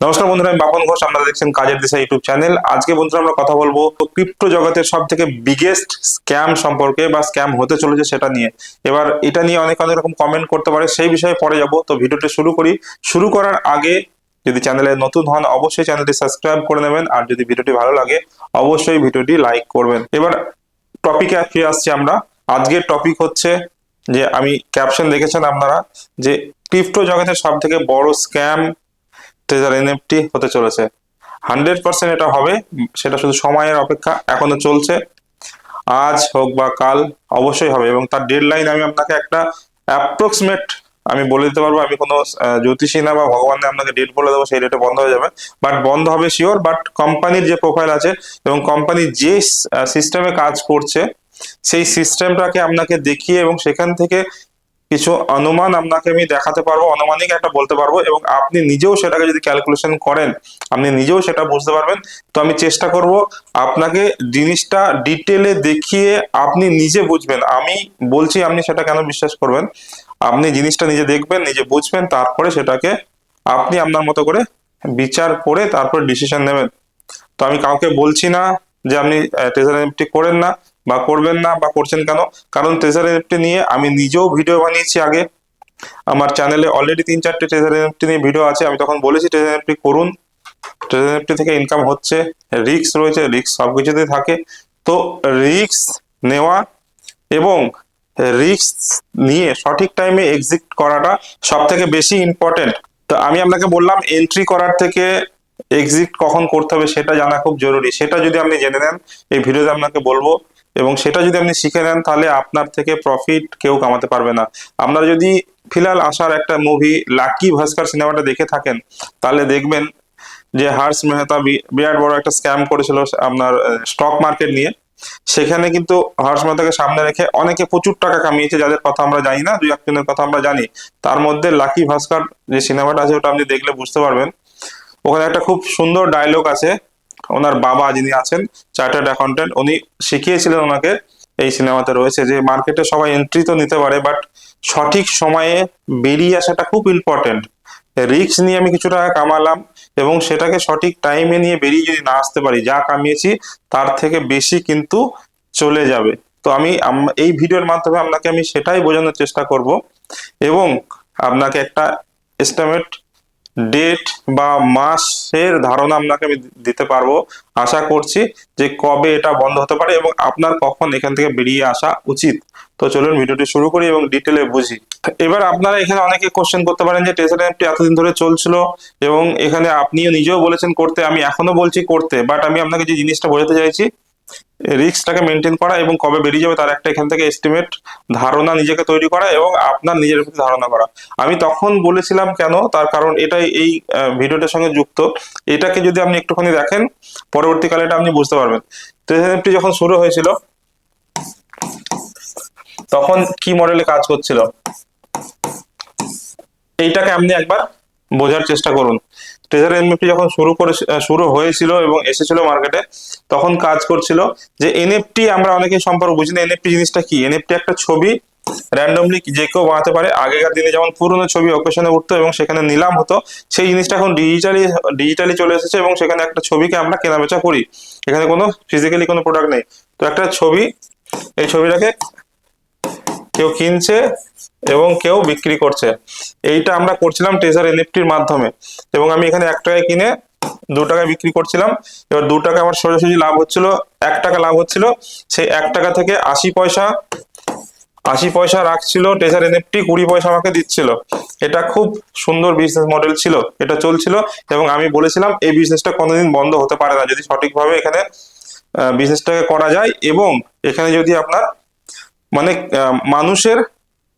নমস্কার বন্ধুরা, আমি বাপন ঘোষ। আপনারা দেখছেন কাজের দিশা ইউটিউব চ্যানেল। আজকে বন্ধুরা আমরা কথা বলবো ক্রিপ্টো জগতের সব থেকে বিগেস্ট স্ক্যাম সম্পর্কে, বা স্ক্যাম হতে চলেছে সেটা নিয়ে। এবার এটা নিয়ে অনেক অনেক রকম কমেন্ট করতে পারে, সেই বিষয়ে পরে যাব। তো ভিডিওটি শুরু করি। শুরু করার আগে যদি চ্যানেলে নতুন হন অবশ্যই চ্যানেলটি সাবস্ক্রাইব করে নেবেন, আর যদি ভিডিওটি ভালো লাগে অবশ্যই ভিডিওটি লাইক করবেন। এবার টপিকে ফিরে আসছি আমরা। আজকের টপিক হচ্ছে যে, আমি ক্যাপশন দেখেছেন আপনারা, যে ক্রিপ্টো জগতের সব থেকে বড় স্ক্যাম ট্রেজার এনএফটি হতে চলেছে। 100% এটা হবে, সেটা শুধু সময়ের অপেক্ষা, এখনো চলছে। আজ হোক বা কাল অবশ্যই হবে, এবং তার ডেডলাইন আমি আপনাকে একটা অ্যাপ্রক্সিমেট আমি বলে দিতে পারবো। আমি কোনো জ্যোতিষী না বা ভগবানের আপনাকে ডেট বলে দেবো সেই ডেটে বন্ধ হয়ে যাবে, বাট বন্ধ হবে শিওর। বাট কোম্পানির যে প্রোফাইল আছে এবং কোম্পানি যে সিস্টেমে কাজ করছে সেই সিস্টেমটাকে আপনাকে দেখিয়ে এবং সেখান থেকে কিছু অনুমান আপনাকে আমি দেখাতে পারবো, অনুমানিক একটা বলতে পারবো, এবং আপনি নিজেও সেটাকে যদি ক্যালকুলেশন করেন আপনি নিজেও সেটা বুঝতে পারবেন। তো আমি চেষ্টা করব আপনাকে জিনিসটা ডিটেলে দেখিয়ে আপনি নিজে বুঝবেন। আমি বলছি, আপনি সেটা কেন বিশ্বাস করবেন? আপনি জিনিসটা নিজে দেখবেন, নিজে বুঝবেন, তারপরে সেটাকে আপনি আপনার মতো করে বিচার করে তারপর ডিসিশন নেবেন। তো আমি কাউকে বলছি না যে আপনি ট্রেজার এনএফটি করেন না বা করবেন না বা করছেন কেন, কারণ ট্রেজার এনএফটি নিয়ে আমি নিজেও ভিডিও বানিয়েছি আগে। আমার চ্যানেলে অলরেডি 3-4টে ট্রেজার এনএফটি নিয়ে ভিডিও আছে। আমি তখন বলেছি ট্রেজার এনএফটি করুন, ট্রেজার এনএফটি থেকে ইনকাম হচ্ছে। রিস্ক রয়েছে, রিস্ক সবকিছুতেই থাকে। তো রিস্ক নেওয়া এবং রিস্ক নিয়ে সঠিক টাইমে এক্সিট করাটা সব থেকে বেশি ইম্পর্টেন্ট। তো আমি আপনাকে বললাম, এন্ট্রি করার থেকে এক্সিট কখন করতে হবে সেটা জানা খুব জরুরি। সেটা যদি আপনি জেনে নেন, এই ভিডিওতে আপনাকে বলবো, এবং সেটা যদি আপনি শিখে নেন তাহলে আপনার থেকে প্রফিট কেউ কামাতে পারবে না। আপনারা যদি ফিলহাল আসার একটা মুভি লাকি ভাস্কর সিনেমাটা দেখে থাকেন তাহলে দেখবেন যে হর্ষ মেহতা বিরাট বড় একটা স্ক্যাম করেছিল আপনার স্টক মার্কেট নিয়ে। সেখানে কিন্তু হর্ষ মেহতাকে সামনে রেখে অনেকে প্রচুর টাকা কামিয়েছে, যাদের কথা আমরা জানি না, দুই একজনের কথা আমরা জানি। তার মধ্যে লাকি ভাস্কর যে সিনেমাটা আছে ওটা আপনি দেখলে বুঝতে পারবেন। ওখানে একটা খুব সুন্দর ডায়লগ আছে। ওনার বাবা যিনি আছেন চার্টার্ড অ্যাকাউন্টেন্ট, উনি শিখিয়েছিলেন ওনাকে, এই সিনেমাতে রয়েছে যে মার্কেটে সবাই এন্ট্রি তো নিতে পারে, বাট সঠিক সময়ে বেরিয়ে আসাটা খুব ইম্পর্টেন্ট। রিস্ক নিয়ে আমি কিছু টাকা কামালাম এবং সেটাকে সঠিক টাইমে নিয়ে বেরিয়ে যদি না আসতে পারি, যা কামিয়েছি তার থেকে বেশি কিন্তু চলে যাবে। তো আমি এই ভিডিওর মাধ্যমে আপনাকে আমি সেটাই বোঝানোর চেষ্টা করব, এবং আপনাকে একটা এস্টিমেট ডেট বা মাসের ধারণা আপনাকে আমি দিতে পারবো। আশা করছি যে কবে এটা বন্ধ হতে পারে এবং আপনার কখন এখান থেকে বেরিয়ে আসা উচিত। তো চলুন ভিডিওটি শুরু করি এবং ডিটেলে বুঝি। এবার আপনারা এখানে অনেকে কোশ্চেন করতে পারেন যে ট্রেজার এনএফটি এতদিন ধরে চলছিল এবং এখানে আপনিও নিজেও বলেছেন করতে, আমি এখনো বলছি করতে, বাট আমি আপনাকে যে জিনিসটা বোঝাতে চাইছি, রিস্কটাকে মেনটেন করা এবং কবে বেরিয়ে যাবে তার একটা এখান থেকে এস্টিমেট ধারণা নিজেকে তৈরি করা এবং আপনার নিজের প্রতি ধারণা করা। আমি তখন বলেছিলাম কেন, তার কারণ এটাই এই ভিডিওটার সঙ্গে যুক্ত। এটাকে যদি আপনি একটুখানি দেখেন পরবর্তীকালে এটা আপনি বুঝতে পারবেন। ট্রেজার এনএফটি যখন শুরু হয়েছিল তখন কি মডেলে কাজ করছিল এইটাকে আপনি একবার বোঝার চেষ্টা করুন। ট্রেজার এনএফটি যখন শুরু হয়েছিল এবং এসেছিল মার্কেটে, তখন কাজ করছিল যে এনএফটি, আমরা অনেকেই সম্পর্কে বুঝি না এনএফটি জিনিসটা কি। এনএফটি একটা ছবি র্যান্ডমলি যে কেউ বানাতে পারে। আগেকার দিনে যেমন পুরোনো ছবি অকেশনে উঠতো এবং সেখানে নিলাম হতো, সেই জিনিসটা এখন ডিজিটালি চলে এসেছে এবং সেখানে একটা ছবিকে আমরা কেনাবেচা করি। এখানে কোনো ফিজিক্যালি কোনো প্রোডাক্ট নেই। তো একটা ছবি, এই ছবিটাকে কেউ কিনছে এবং কেউ বিক্রি করছে। এইটা আমরা করছিলাম ট্রেজার এনএফটির মাধ্যমে, এবং আমি এখানে 1 টাকায় কিনে 2 টাকায় বিক্রি করছিলাম। এবার 2 টাকা আমার সোজাসুজি লাভ হচ্ছিল, 1 টাকা লাভ হচ্ছিল। সেই 1 টাকা থেকে 80 পয়সা রাখছিল ট্রেজার এনএফটি, 20 পয়সা আমাকে দিচ্ছিল। এটা খুব সুন্দর বিজনেস মডেল ছিল, এটা চলছিল। এবং আমি বলেছিলাম এই বিজনেসটা কোনোদিন বন্ধ হতে পারে না যদি সঠিকভাবে এখানে বিজনেসটাকে করা যায়, এবং এখানে যদি আপনার মানে মানুষের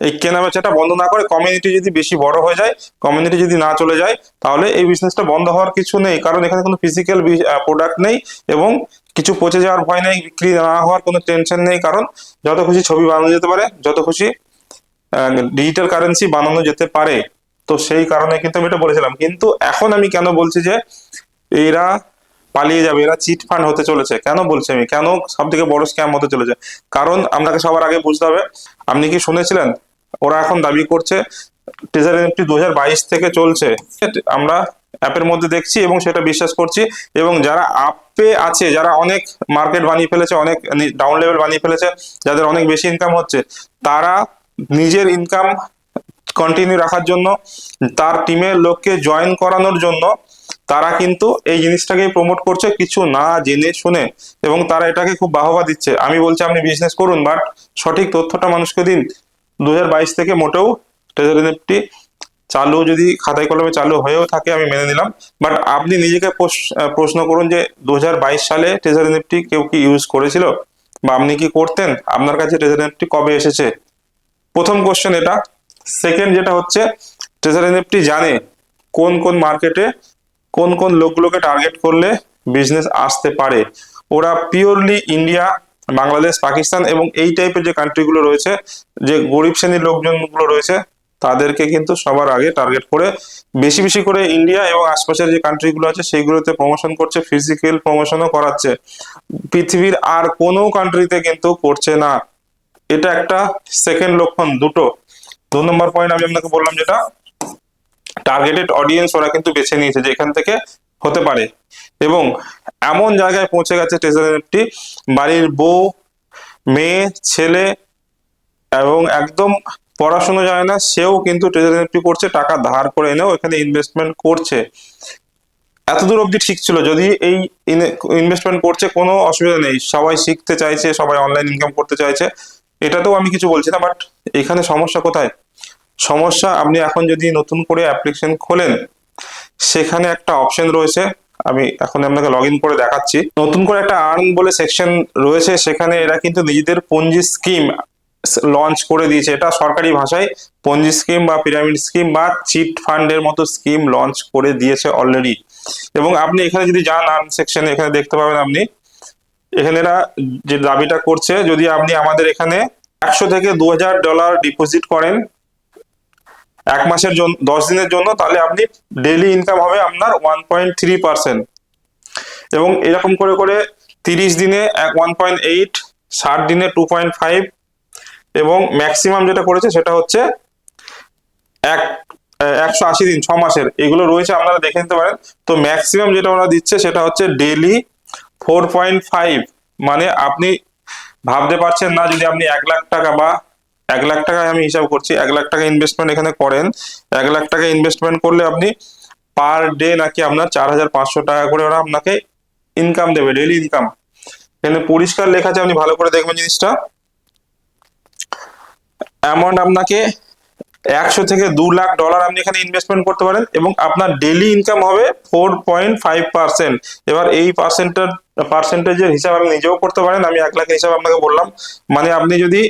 এই কেনা বেচাটা বন্ধ না করে কমিউনিটি যদি বেশি বড় হয়ে যায়, কমিউনিটি যদি না চলে যায়, তাহলে এই বিজনেসটা বন্ধ হওয়ার কিছু নেই। কারণ এখানে কোনো ফিজিক্যাল প্রোডাক্ট নেই এবং কিছু পচে যাওয়ার ভয় নেই, বিক্রি না হওয়ার কোনো টেনশন নেই। কারণ যত খুশি ছবি বানানো যেতে পারে, যত খুশি ডিজিটাল কারেন্সি বানানো যেতে পারে। তো সেই কারণে কিন্তু আমি এটা বলেছিলাম। কিন্তু এখন আমি কেন বলছি যে এরা পালিয়ে যাবে, এরা চিট ফান্ড হতে চলেছে, কেন বলছি আমি, কেন সব থেকে বড় স্ক্যাম হতে চলেছে? কারণ আপনাকে সবার আগে বুঝতে হবে, আপনি কি শুনেছিলেন ওরা এখন দাবি করছে ট্রেজার এনএফটি 2022 থেকে চলছে। আমরা অ্যাপের মধ্যে দেখছি এবং সেটা বিশ্বাস করছি। এবং যারা আপে আছে, যারা অনেক মার্কেট বানিয়ে ফেলেছে, অনেক ডাউন লেভেল বানিয়ে ফেলেছে, যাদের অনেক বেশি ইনকাম হচ্ছে, তারা নিজের ইনকাম কন্টিনিউ রাখার জন্য, তার টিমের লোককে জয়েন করানোর জন্য তারা কিন্তু এই জিনিসটাকে প্রমোট করছে কিছু না জেনে শুনে, এবং তারা এটাকে খুব বাহবা দিচ্ছে। আমি বলছি আপনি বিজনেস করুন, বাট সঠিক তথ্যটা মানুষকে দিন। 2022 থেকে মোটেও ট্রেজারি নিফটি চালু যদি খাতায় কলমে চালু হয়েও থাকে আমি মেনে নিলাম, বাট আপনি নিজেকে প্রশ্ন করুন যে 2022 সালে ট্রেজারি নিফটি কেউ কি ইউজ করেছিল, বা আপনি কি করতেন? আপনার কাছে ট্রেজারি নিফটি কবে এসেছে? প্রথম কোশ্চেন এটা। সেকেন্ড যেটা হচ্ছে, ট্রেজারি নিফটি জানে কোন কোন মার্কেটে কোন কোন লোকগুলোকে টার্গেট করলে বিজনেস আসতে পারে। ওরা পিওরলি ইন্ডিয়া, বাংলাদেশ, পাকিস্তান এবং এই টাইপের যে কান্ট্রিগুলো রয়েছে, যে গরিব শ্রেণীর লোকজনগুলো রয়েছে, তাদেরকে কিন্তু সবার আগে টার্গেট করে বেশি বেশি করে ইন্ডিয়া এবং আশপাশের যে কান্ট্রিগুলো আছে সেইগুলোতে প্রমোশন করছে, ফিজিক্যাল প্রমোশনও করাচ্ছে। পৃথিবীর আর কোনো কান্ট্রিতে কিন্তু করছে না। এটা একটা সেকেন্ড লক্ষণ। দু নম্বর পয়েন্ট আমি আপনাকে বললাম যেটা, টার্গেটেড অডিয়েন্স ওরা কিন্তু বেছে নিয়েছে যে এখান থেকে হতে পারে, এবং এমন জায়গায় পৌঁছে গেছে ট্রেজারি নিফটি, বাড়ির বউ, মেয়ে, ছেলে এবং একদম পড়াশোনা যায় না সেও কিন্তু ট্রেজারি নিফটি করছে, টাকা ধার করে এনেও এখানে ইনভেস্টমেন্ট করছে। এতদূর অবধি ঠিক ছিল, যদি এই ইনভেস্টমেন্ট করছে কোনো অসুবিধা নেই, সবাই শিখতে চাইছে, সবাই অনলাইন ইনকাম করতে চাইছে, এটাতেও আমি কিছু বলছি না। বাট এখানে সমস্যা কোথায়? সমস্যা, আপনি এখন যদি নতুন করে অ্যাপ্লিকেশন খোলেন, সেখানে একটা অপশন রয়েছে, আমি এখন আপনাকে লগ ইন করে দেখাচ্ছি। নতুন করে একটা আর্ন বলে সেকশন রয়েছে, সেখানে এরা কিন্তু নিজেদের পঞ্জি স্কিম লঞ্চ করে দিয়েছে। এটা সরকারি ভাষায় পঞ্জি স্কিম বা পিরামিড স্কিম বা চিট ফান্ডের মতো স্কিম লঞ্চ করে দিয়েছে অলরেডি। এবং আপনি এখানে যদি যান আর্ন সেকশনে, এখানে দেখতে পাবেন আপনি, এখানে এরা যে দাবিটা করছে, যদি আপনি আমাদের এখানে 100 থেকে $2000 ডিপোজিট করেন এক মাসের জন্য, 10 দিনের জন্য, তাহলে আপনি ডেইলি ইনকাম হবে আপনার 1.3%। এবং এরকম করে করে 30 দিনে 1.8, 60 দিনে 2.5, এবং ম্যাক্সিমাম যেটা করেছে সেটা হচ্ছে 180 দিন, 6 মাসের, এগুলো রয়েছে, আপনারা দেখে নিতে পারেন। তো ম্যাক্সিমাম যেটা ওরা দিচ্ছে সেটা হচ্ছে ডেইলি 4.5। মানে আপনি ভাবতে পারছেন না, যদি আপনি 1 লাখ টাকা বা 1 লাখ টাকায় আমি হিসাব করছি, 1 লাখ টাকা ইনভেস্টমেন্ট এখানে করেন, 1 লাখ টাকা ইনভেস্টমেন্ট করলে আপনি পার ডে নাকি আপনার 4500 টাকা করে ওরা আপনাকে ইনকাম দেবে, ডেইলি ইনকাম। এখানে পরিষ্কার লেখা আছে, আপনি ভালো করে দেখবেন জিনিসটা। অ্যামাউন্ট আপনাকে 100 থেকে $2 লাখ আপনি এখানে ইনভেস্টমেন্ট করতে পারেন, এবং আপনার ডেইলি ইনকাম হবে 4.5%। এবার এই পার্সেন্টেজের হিসাব আপনি নিজেও করতে পারেন, আমি 1 লাখের হিসাব আপনাকে বললাম। মানে আপনি যদি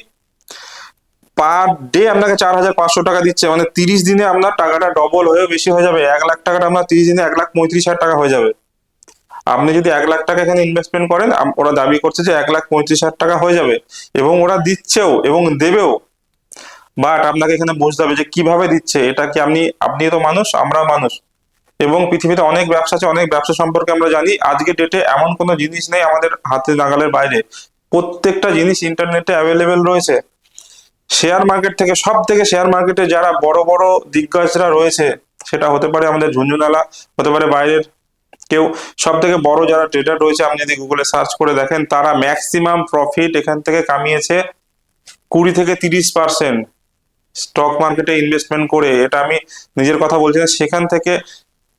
পার ডে আপনাকে 4500 টাকা দিচ্ছে, মানে 30 দিনে আপনার টাকাটা ডবল হয়ে বেশি হয়ে যাবে। 1 লাখ টাকাটা আপনার 30 দিনে 1,35,000 টাকা হয়ে যাবে। আপনি যদি 1 লাখ টাকা এখানে ইনভেস্টমেন্ট করেন, ওরা দাবি করছে যে 1,35,000 টাকা হয়ে যাবে, এবং ওরা দিচ্ছেও এবং দেবেও। বাট আপনাকে এখানে বুঝতে হবে যে কিভাবে দিচ্ছে। এটা কি আপনি তো মানুষ, আমরা মানুষ, এবং পৃথিবীতে অনেক ব্যবসা আছে, অনেক ব্যবসা সম্পর্কে আমরা জানি। আজকে ডেটে এমন কোনো জিনিস নেই আমাদের হাতে নাগালের বাইরে, প্রত্যেকটা জিনিস ইন্টারনেটে অ্যাভেলেবেল রয়েছে। শেয়ার মার্কেট থেকে, সব থেকে শেয়ার মার্কেটে যারা বড় বড় দিগ্গজরা রয়েছে, সেটা হতে পারে আমাদের ঝুনঝুনালা, হতে পারে বাইরের কেউ, সব থেকে বড় যারা ট্রেডার রয়েছে, আপনি যদি গুগলে সার্চ করে দেখেন, তারা ম্যাক্সিমাম প্রফিট এখান থেকে কামিয়েছে 20 থেকে 30% স্টক মার্কেটে ইনভেস্টমেন্ট করে। এটা আমি নিজের কথা বলছি না, সেখান থেকে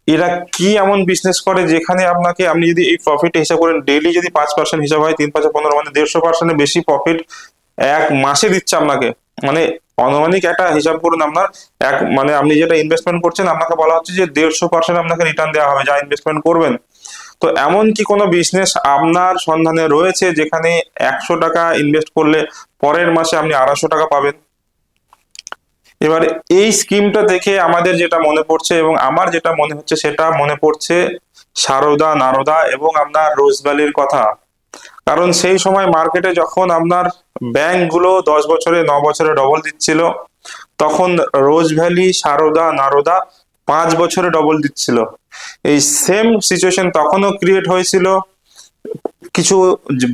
এরা কি এমন বিজনেস করে যেখানে আপনাকে, আপনি যদি এই প্রফিট হিসাব করেন, ডেইলি যদি 5% হিসাব হয়, 3 5 15, মানে 150%-এর বেশি প্রফিট এক মাসে দিচ্ছে আপনাকে। মানে আনুমানিক একটা হিসাব করুন আপনার, মানে আপনি যেটা ইনভেস্টমেন্ট করছেন, আপনাকে বলা হচ্ছে যে 150% আপনাকে রিটার্ন দেওয়া হবে যা ইনভেস্টমেন্ট করবেন। তো এমন কি কোনো বিজনেস আপনার সন্ধানে রয়েছে যেখানে 100 টাকা ইনভেস্ট করলে পরের মাসে আপনি 250 টাকা পাবেন? এবার এই স্কিমটা দেখে আমাদের যেটা মনে পড়ছে, এবং আমার যেটা মনে হচ্ছে, সেটা মনে পড়ছে সারদা, নারদা এবং আপনার রোজভ্যালির কথা। কারণ সেই সময় মার্কেটে যখন আপনার ব্যাংকগুলো 10 বছরে 9 বছরে ডবল দিচ্ছিল, তখন রোজ ভ্যালি, সারদা, নারদা 5 বছরে ডবল দিচ্ছিল। এই সেম সিচুয়েশন তখনও ক্রিয়েট হয়েছিল। কিছু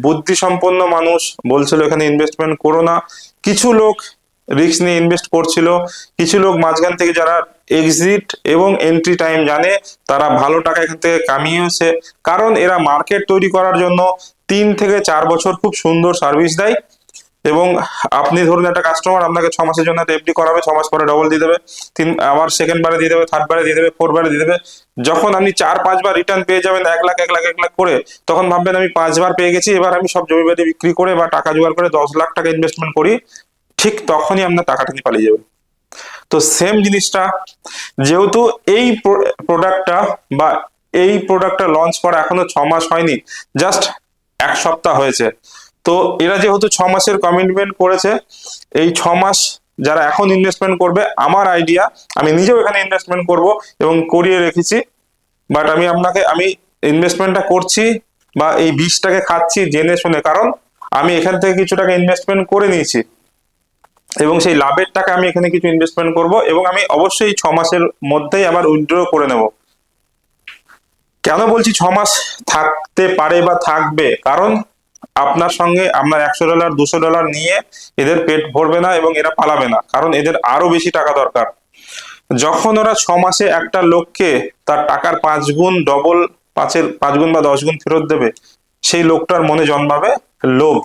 বুদ্ধি সম্পন্ন মানুষ বলছিল এখানে ইনভেস্টমেন্ট করো না, কিছু লোক রিস্ক নিয়ে ইনভেস্ট করছিল, কিছু লোক মাঝখান থেকে যারা এক্সিট এবং এন্ট্রি টাইম জানে তারা ভালো টাকা এখান থেকে কামিয়েছে, কারণ এরা মার্কেট তৈরি করার জন্য 3 থেকে 4 বছর খুব সুন্দর সার্ভিস দেয়। এবং আপনি ধরুন একটা কাস্টমার আপনাকে 6 মাসের জন্য এফডি করাবে, 6 মাস পরে ডবল দিয়ে দেবে, আবার সেকেন্ড বারে দিয়ে দেবে, থার্ড বারে দিয়ে দেবে, ফোর্থ বারে দিয়ে দেবে। যখন আপনি 4-5 বার রিটার্ন পেয়ে যাবেন 1 লাখ 1 লাখ করে, তখন ভাববেন আমি 5 বার পেয়ে গেছি, এবার আমি সব জমি বাড়ি বিক্রি করে বা টাকা জোগাড় করে 10 লাখ টাকা ইনভেস্টমেন্ট করি। ঠিক তখনই আপনার টাকাটা নিয়ে পালিয়ে যাবে। তো সেম জিনিসটা, যেহেতু এই প্রোডাক্টটা বা এই প্রোডাক্টটা লঞ্চ করা এখনো 6 মাস হয়নি, জাস্ট 1 সপ্তাহ হয়েছে। তো এরা যেহেতু 6 মাসের কমিটমেন্ট করেছে, এই 6 মাস যারা এখন ইনভেস্টমেন্ট করবে, আমার আইডিয়া, আমি নিজেও এখানে ইনভেস্টমেন্ট করব এবং করিয়ে রেখেছি, বাট আমি ইনভেস্টমেন্টটা করছি বা এই বীজটাকে খাচ্ছি জেনে শুনে, কারণ আমি এখান থেকে কিছু টাকা ইনভেস্টমেন্ট করে নিয়েছি এবং সেই লাভের টাকা আমি এখানে কিছু ইনভেস্টমেন্ট করব এবং আমি অবশ্যই 6 মাসের মধ্যেই আবার উইথড্র করে নেব। কেন বলছি 6 মাস থাকতে পারে বা থাকবে, কারণ আপনার সঙ্গে আপনার $100 $200 নিয়ে এদের পেট ভরবে না এবং এরা পালাবে না, কারণ এদের আরো বেশি টাকা দরকার। যখন ওরা 6 মাসে একটা লোককে তার টাকার 5 গুণ ডবল, 5 গুণ বা 10 গুণ ফেরত দেবে, সেই লোকটার মনে জন্মাবে লোভ।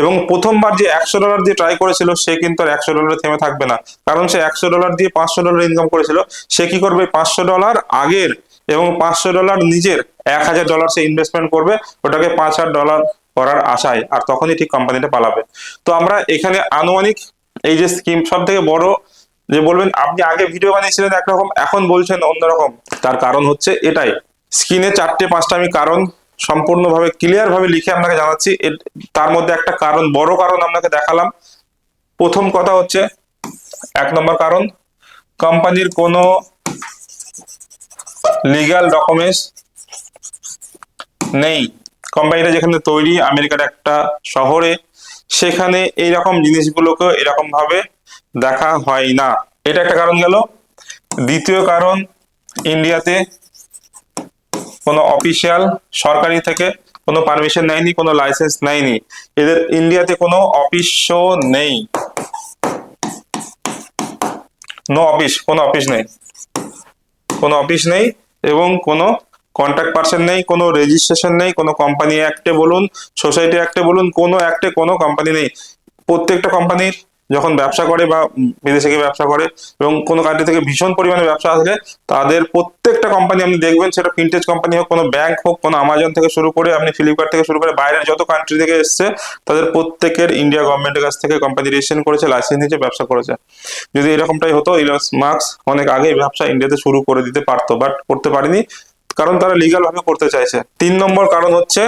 এবং প্রথমবার যে $100 দিয়ে ট্রাই করেছিল, সে কিন্তু আর $100 থেমে থাকবে না, কারণ সে $100 দিয়ে $500 ইনকাম করেছিল। সে কি করবে, $500 আগের এবং $500 নিজের, $1000 সে ইনভেস্টমেন্ট করবে ওটাকে $5000 করার আশায়, আর তখনই ঠিক কোম্পানিটা পালাবে। তো আমরা এখানে আনুমানিক এই যে স্কিম, সব থেকে বড় যে বলবেন আপনি আগে ভিডিও বানিয়েছিলেন একরকম, এখন বলছেন অন্যরকম, তার কারণ হচ্ছে এটাই। স্ক্রিনে 4-5টা আমি কারণ সম্পূর্ণভাবে ক্লিয়ার ভাবে লিখে আপনাকে জানাচ্ছি, তার মধ্যে একটা কারণ, বড় কারণ আপনাকে দেখালাম। প্রথম কথা হচ্ছে, 1 নম্বর কারণ, কোম্পানির কোনো লিগ্যাল ডকুমেন্টস নেই। কোম্পানিটা যেখানে তৈরি আমেরিকার একটা শহরে, সেখানে এইরকম জিনিসগুলোকে এরকম ভাবে দেখা হয় না, এটা একটা কারণ গেল। দ্বিতীয় কারণ, ইন্ডিয়াতে কোনো অফিসিয়াল সরকারি থেকে কোনো পারমিশন নেয়নি, কোনো লাইসেন্স নেয়নি, এদের ইন্ডিয়াতে কোনো অফিসও নেই, নো অফিস, কোনো অফিস নেই, কোনো অফিস নেই এবং কোনো কন্ট্যাক্ট পার্সন নেই, কোনো রেজিস্ট্রেশন নেই, কোনো কোম্পানি অ্যাক্টে বলুন, সোসাইটি অ্যাক্টে বলুন, কোনো অ্যাক্টে কোনো কোম্পানি নেই। প্রত্যেকটা কোম্পানির যখন ব্যবসা করে বা বিদেশে গিয়ে ব্যবসা করে এবং কোনো কান্ট্রি থেকে ভীষণ পরিমাণে ব্যবসা আসলে, তাদের প্রত্যেকটা কোম্পানি আপনি দেখবেন, সেটা ফিনটেক কোম্পানি হোক, কোনো ব্যাংক হোক, কোনো আমাজন থেকে শুরু করে আপনি ফ্লিপকার্ট থেকে শুরু করে বাইরের যত কান্ট্রি থেকে এসছে, তাদের প্রত্যেকের ইন্ডিয়া গভর্নমেন্টের কাছ থেকে কোম্পানি রেজিস্ট্রেশন করেছে, লাইসেন্স নিয়েছে, ব্যবসা করেছে। যদি এরকমটাই হতো, ইলন মাস্ক অনেক আগে ব্যবসা ইন্ডিয়াতে শুরু করে দিতে পারতো, বাট করতে পারেনি, কারণ তারা লিগাল ভাবে করতে চাইছে। 3 নম্বর কারণ হচ্ছে,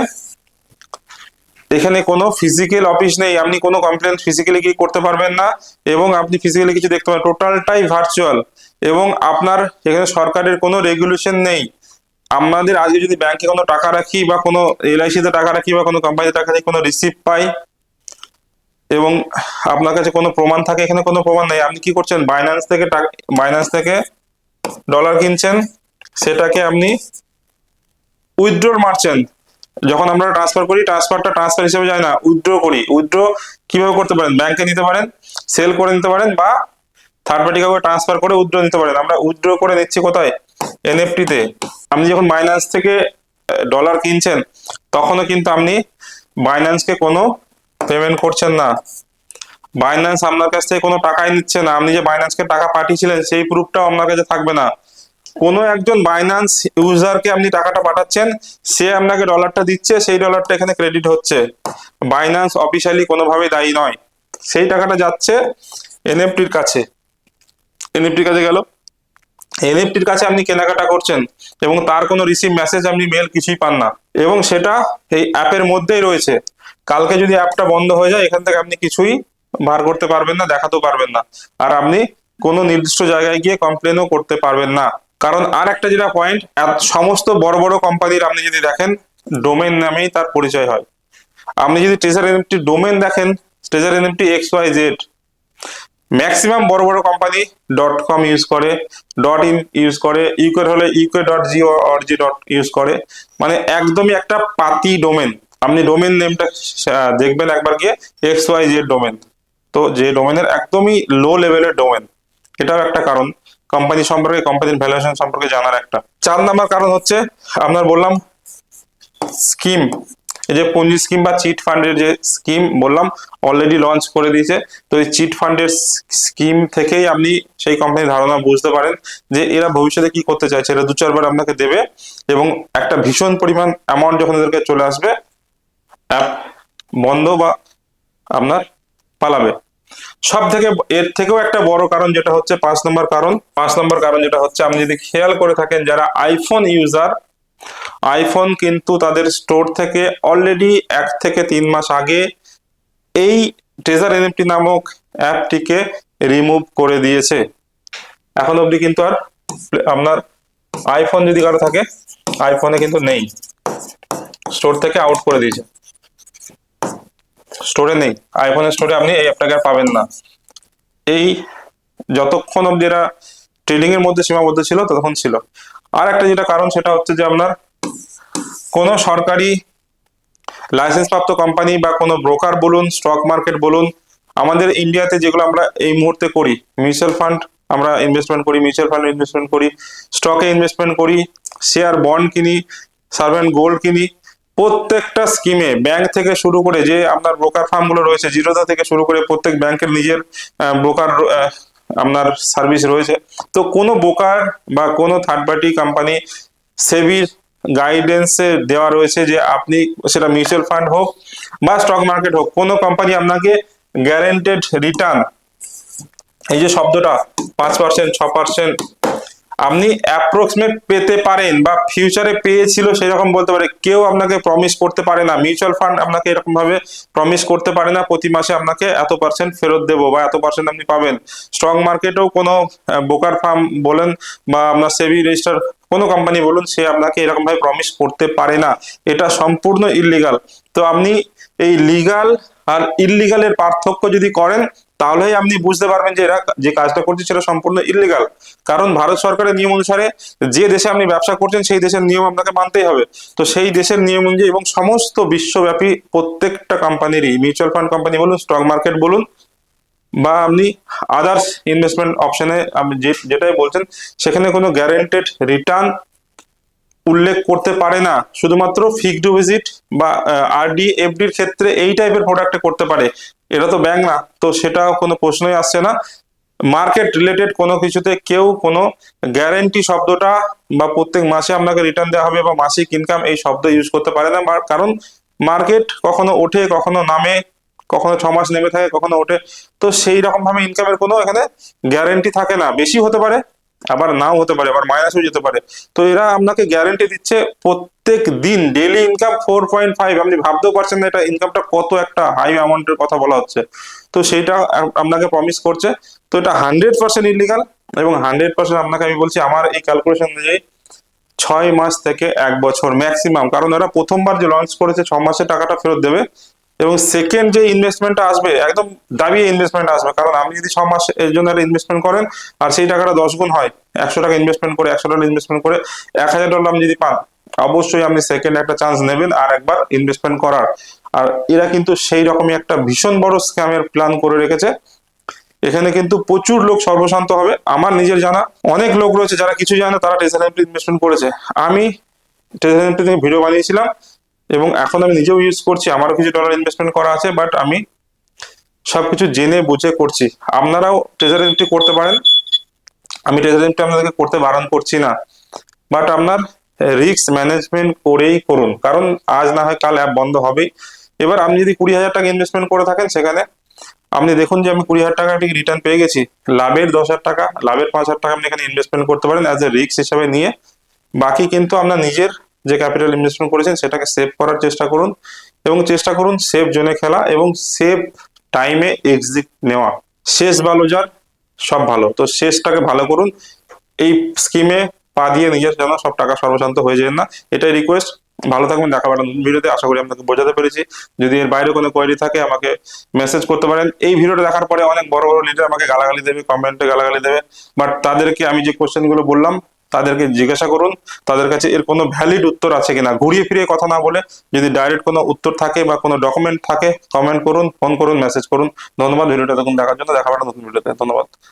এখানে কোনো ফিজিক্যাল অফিস নেই, আপনি কোনো কমপ্লেন ফিজিক্যালি কি করতে পারবেন না এবং আপনি ফিজিক্যালি কিছু দেখতে পাবেন, টোটালটাই ভার্চুয়াল। এবং আপনার এখানে সরকারের কোনো রেগুলেশন নেই। আমাদের আজকে যদি ব্যাংকে কোনো টাকা রাখি বা কোনো এলআইসিতে টাকা রাখি বা কোনো কোম্পানিতে টাকা রাখি, কোনো রিসিপ্ট পাই এবং আপনার কাছে কোনো প্রমাণ থাকে, এখানে কোনো প্রমাণ নেই। আপনি কি করছেন, বাইন্যান্স থেকে ডলার কিনছেন, সেটাকে আপনি উইথড্র মারছেন। যখন আমরা ট্রান্সফার করি, ট্রান্সফার হিসেবে যায় না, উইথড্র করি। উইথড্র কিভাবে করতে পারেন, ব্যাংকে নিতে পারেন, সেল করে নিতে পারেন, বা থার্ড পার্টি কাউকে ট্রান্সফার করে উইথড্র নিতে পারেন। আমরা উইথড্র করে নিচ্ছি কোথায়, এনএফটি তে। আপনি যখন বাইন্যান্স থেকে ডলার কিনছেন, তখনও কিন্তু আপনি বাইন্যান্সকে কোনো পেমেন্ট করছেন না, বাইন্যান্স আপনার কাছ থেকে কোনো টাকাই নিচ্ছে না। আপনি যে বাইন্যান্সকে টাকা পাঠিয়েছিলেন, সেই প্রুফটাও আপনার কাছে থাকবে না। কোনো একজন বাইন্যান্স ইউজারকে আপনি টাকাটা পাঠাচ্ছেন, সে আপনাকে ডলারটা দিচ্ছে, সেই ডলারটা এখানে ক্রেডিট হচ্ছে। বাইন্যান্স অফিসিয়ালি কোনোভাবেই দায়ী নয়, সেই টাকাটা যাচ্ছে এনএফটির কাছে। এনএফটির কাছে গেল, এনএফটির কাছে আপনি কেনাকাটা করছেন এবং তার কোনো রিসিভ মেসেজ, আপনি মেল কিছুই পান না, এবং সেটা এই অ্যাপের মধ্যেই রয়েছে। কালকে যদি অ্যাপটা বন্ধ হয়ে যায়, এখান থেকে আপনি কিছুই বার করতে পারবেন না, দেখাতেও পারবেন না, আর আপনি কোনো নির্দিষ্ট জায়গায় গিয়ে কমপ্লেনও করতে পারবেন না। কারণ আর একটা যেটা পয়েন্ট, সমস্ত বড় বড় কোম্পানির আপনি যদি দেখেন, ডোমেন নামেই তার পরিচয় হয়। আপনি যদি ট্রেজার এনএফটি ডোমেন দেখেন, ট্রেজার এনএফটি XYZ, ম্যাক্সিমাম বড় বড় কোম্পানি .com ইউজ করে, .in ইউজ করে, ইউকে হলে uk.gorg ইউজ করে, মানে একদমই একটা পাতি ডোমেন। আপনি ডোমেন নেমটা দেখবেন একবার গিয়ে, XYZ ডোমেন। তো যে ডোমেনের একদমই লো লেভেলের ডোমেন, এটাও একটা কারণ কোম্পানি সম্পর্কে, কোম্পানির ভ্যালুয়েশন সম্পর্কে জানার একটা। 4 নম্বর কারণ হচ্ছে আপনার বললাম স্কিম, এই যে পঞ্জি স্কিম বা চিট ফান্ডের যে স্কিম বললাম অলরেডি লঞ্চ করে দিয়েছে। তো এই চিট ফান্ডের স্কিম থেকেই আপনি সেই কোম্পানির ধারণা বুঝতে পারেন যে এরা ভবিষ্যতে কি করতে চাইছে। এরা 2-4 বার আপনাকে দেবে এবং একটা ভীষণ পরিমাণ অ্যামাউন্ট যখন এদেরকে চলে আসবে, অ্যাপ বন্ধ বা আপনার পালাবে। সব থেকে এর থেকেও একটা বড় কারণ যেটা হচ্ছে 5 নম্বর কারণ যেটা হচ্ছে, আপনি যদি খেয়াল করে থাকেন যারা আইফোন ইউজার, আইফোন কিন্তু তাদের স্টোর থেকে অলরেডি 1 থেকে 3 মাস আগে এই ট্রেজার এনএফটি নামক অ্যাপটিকে রিমুভ করে দিয়েছে। এখন অবধি কিন্তু আর আপনার আইফোন যদি কারো থাকে, আইফোনে কিন্তু নেই, স্টোর থেকে আউট করে দিয়েছে, স্টোরে নেই, আইফোনের স্টোরে আপনি এই অ্যাপটাকে আর পাবেন না। এই যতক্ষণ অবধি এরা ট্রেডিং এর মধ্যে সীমাবদ্ধ ছিল ততক্ষণ ছিল। আর একটা যেটা কারণ সেটা হচ্ছে যে আপনার কোনো সরকারি লাইসেন্স প্রাপ্ত কোম্পানি বা কোনো ব্রোকার বলুন, স্টক মার্কেট বলুন, আমাদের ইন্ডিয়াতে যেগুলো আমরা এই মুহূর্তে করি, মিউচুয়াল ফান্ড আমরা ইনভেস্টমেন্ট করি, মিউচুয়াল ফান্ড ইনভেস্টমেন্ট করি, স্টকে ইনভেস্টমেন্ট করি, শেয়ার বন্ড কিনি, সার্ভেন্ট গোল্ড কিনি, প্রত্যেকটা স্কিমে ব্যাংক থেকে শুরু করে যে আপনার ব্রোকার ফার্ম গুলো রয়েছে, জিরোদা থেকে শুরু করে প্রত্যেক ব্যাংকের নিজের ব্রোকার আপনার সার্ভিস রয়েছে। তো কোনো ব্রোকার বা কোনো থার্ড পার্টি কোম্পানি সেবির গাইডেন্সে দেওয়া রয়েছে যে আপনি, সেটা মিউচুয়াল ফান্ড হোক বা স্টক মার্কেট হোক, কোনো কোম্পানি আপনাকে গ্যারেন্টেড রিটার্ন, এই যে শব্দটা 5%, 6% আপনি অ্যাপ্রক্সিমেট পেতে পারেন বা ফিউচারে পেয়েছিল সেরকম বলতে পারে, কেউ আপনাকে প্রমিস করতে পারে না। মিউচুয়াল ফান্ড আপনাকে এরকম ভাবে প্রমিস করতে পারে না প্রতি মাসে আপনাকে এত% ফেরত দেবো বা এত% আপনি পাবেন। স্টক মার্কেটেও কোনো ব্রোকার ফার্ম বলেন বা আপনার সেবি রেজিস্টার কোনো কোম্পানি বলুন, সে আপনাকে এরকম ভাবে প্রমিস করতে পারে না, এটা সম্পূর্ণ ইললিগাল। তো আপনি এই লিগাল আর ইললিগালের পার্থক্য যদি করেন তাহলেই আপনি বুঝতে পারবেন যে এরা যে কাজটা করছে সেটা সম্পূর্ণ ইললিগাল। কারণ ভারত সরকারের নিয়ম অনুসারে যে দেশে আপনি ব্যবসা করছেন সেই দেশের নিয়ম আপনাকে মানতেই হবে। তো সেই দেশের নিয়ম অনুযায়ী এবং সমস্ত বিশ্বব্যাপী প্রত্যেকটা কোম্পানিরই, মিউচুয়াল ফান্ড কোম্পানি বলুন, স্টক মার্কেট বলুন বা আপনি আদার্স ইনভেস্টমেন্ট অপশনে আপনি যেটাই বলছেন, সেখানে কোনো গ্যারেন্টেড রিটার্ন উল্লেখ করতে পারে না। শুধুমাত্র ফিক্সড ডিপোজিট বা আরডি এফডির ক্ষেত্রে এই টাইপের প্রোডাক্টে করতে পারে। এটা তো ব্যাংক না, তো সেটা কোনো প্রশ্নই আসছে না। মার্কেট রিলেটেড কোনো কিছুতে কেউ কোনো গ্যারেন্টি শব্দটা বা প্রত্যেক মাসে আপনাকে রিটার্ন দেওয়া হবে বা মাসিক ইনকাম এই শব্দ ইউজ করতে পারে না। কারণ মার্কেট কখনো ওঠে, কখনো নামে, কখনো 6 মাস নেমে থাকে, কখনো ওঠে। তো সেই রকম ভাবে ইনকামের কোনো এখানে গ্যারেন্টি থাকে না, বেশি হতে পারে আবার নাও হতে পারে, আবার মাইনাস হয়ে যেতে পারে। তো এরা আপনাকে গ্যারেন্টি দিচ্ছে প্রত্যেক দিন ডেইলি ইনকাম 4.5, আপনি ভাবতেও পারছেন না এটা ইনকামটা কত একটা হাই অ্যামাউন্টের কথা বলা হচ্ছে। তো সেইটা আপনাকে প্রমিস করছে। তো এটা 100% ইলিগাল এবং 100% আপনাকে আমি বলছি আমার এই ক্যালকুলেশন অনুযায়ী 6 মাস থেকে 1 বছর ম্যাক্সিমাম। কারণ এরা প্রথমবার যে লঞ্চ করেছে 6 মাসে টাকাটা ফেরত দেবে এবং সেকেন্ড যে ইনভেস্টমেন্টটা আসবে একদম দাবিয়ে ইনভেস্টমেন্ট আসবে। কারণ আপনি যদি 6 মাস এর জন্য ইনভেস্টমেন্ট করেন আর সেই টাকাটা 10 গুণ হয়, 100 টাকা ইনভেস্টমেন্ট করে, $100 ইনভেস্টমেন্ট করে $1000 আপনি যদি পান, অবশ্যই আপনি সেকেন্ড একটা চান্স নেবেন আর একবার ইনভেস্টমেন্ট করার। আর এরা কিন্তু সেই রকমই একটা ভীষণ বড় স্ক্যামের প্ল্যান করে রেখেছে। এখানে কিন্তু প্রচুর লোক সর্বশান্ত হবে। আমার নিজের জানা অনেক লোক রয়েছে যারা কিছু জানে, তারা ট্রেজারি ইনভেস্টমেন্ট করেছে। আমি ট্রেজারি থেকে ভিডিও বানিয়েছিলাম এবং এখন আমি নিজেও ইউজ করছি, আমারও কিছু ডলার ইনভেস্টমেন্ট করা আছে, বাট আমি সবকিছু জেনে বুঝে করছি। আপনারাও ট্রেজারি এন্ট্রি করতে পারেন, আমি ট্রেজারি এন্ট্রি আপনাদেরকে করতে বারণ করছি না, বাট আপনার রিস্ক ম্যানেজমেন্ট করেই করুন। কারণ আজ না হয় কাল অ্যাপ বন্ধ হবেই। এবার আপনি যদি 20,000 টাকা ইনভেস্টমেন্ট করে থাকেন, সেখানে আপনি দেখুন যে আমি 20,000 টাকা রিটার্ন পেয়ে গেছি, লাভের 10,000 টাকা, লাভের 5,000 টাকা আপনি এখানে ইনভেস্টমেন্ট করতে পারেন অ্যাজ এ রিস্ক হিসাবে নিয়ে। বাকি কিন্তু আপনার নিজের যে ক্যাপিটাল ইনভেস্টমেন্ট করেছেন সেটাকে সেভ করার চেষ্টা করুন এবং চেষ্টা করুন সেফ জোনে খেলা এবং সেফ টাইমে এক্সিট নেওয়া। শেষ ভালো যার সব ভালো, তো শেষটাকে ভালো করুন। এই স্কিমে পা দিয়ে নিজের যেন সব টাকা সর্বশান্ত হয়ে যায় না, এটাই রিকোয়েস্ট। ভালো থাকবেন, দেখা পাবেন নতুন ভিডিওতে। আশা করি আপনাকে বোঝাতে পেরেছি। যদি এর বাইরে কোনো কোয়েরি থাকে আমাকে মেসেজ করতে পারেন। এই ভিডিওটা দেখার পরে অনেক বড় বড় লিডার আমাকে গালাগালি দেবে, কমেন্টে গালাগালি দেবে, বাট তাদেরকে আমি যে কোশ্চেন গুলো বললাম তাদেরকে জিজ্ঞাসা করুন, তাদের কাছে এর কোনো ভ্যালিড উত্তর আছে কিনা। ঘুরিয়ে ফিরিয়ে কথা না বলে যদি ডাইরেক্ট কোনো উত্তর থাকে বা কোনো ডকুমেন্ট থাকে, কমেন্ট করুন, ফোন করুন, মেসেজ করুন। ধন্যবাদ ভিডিওটা দেখুন দেখার জন্য। দেখা হবে একটা নতুন ভিডিওতে। ধন্যবাদ।